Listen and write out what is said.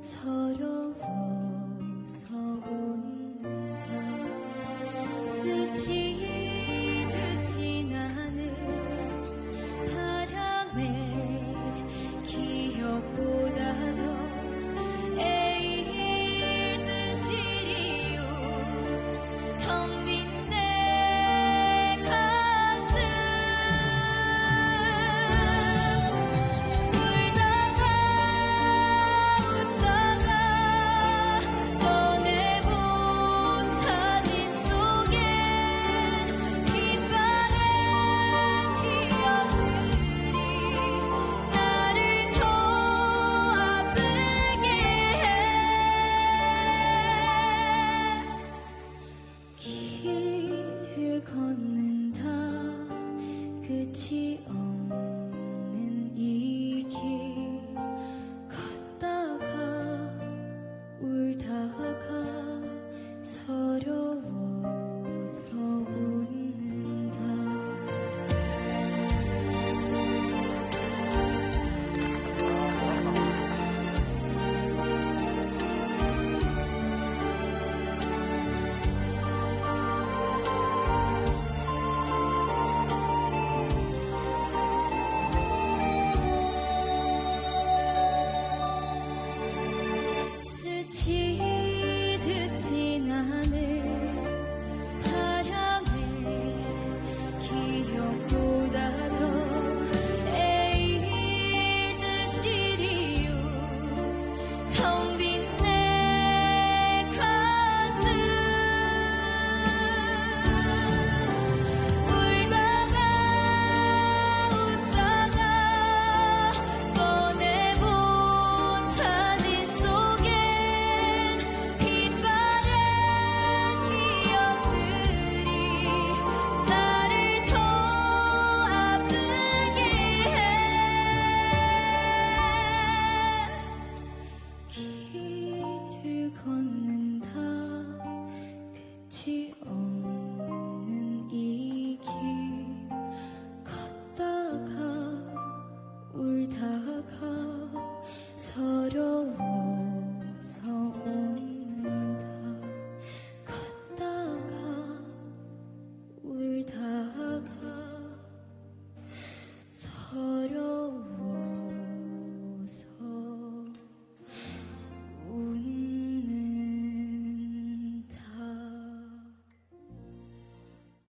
서러워서 웃는다. 스치듯 지나는 바람에 기억보다 더 애일 듯이 이유 텅 빈 내 가슴 울다가 웃다가 꺼내본 사진 속엔 빛바랜 기억들이 나를 더 아프게 해. 길을 걷는다. 끝이 없는 이 길 걷다가 울다가 서러워서 웃는다. 스치듯 지나는 바람에 기억보다 더 애일 듯이 이유 텅 빈 내 가슴 울다가 웃다가 꺼내본 사진 속엔 빛바랜 기억들이 나를 더 아프게 해. 길을 걷는다. 끝이 없는 이 길 걷다가 울다가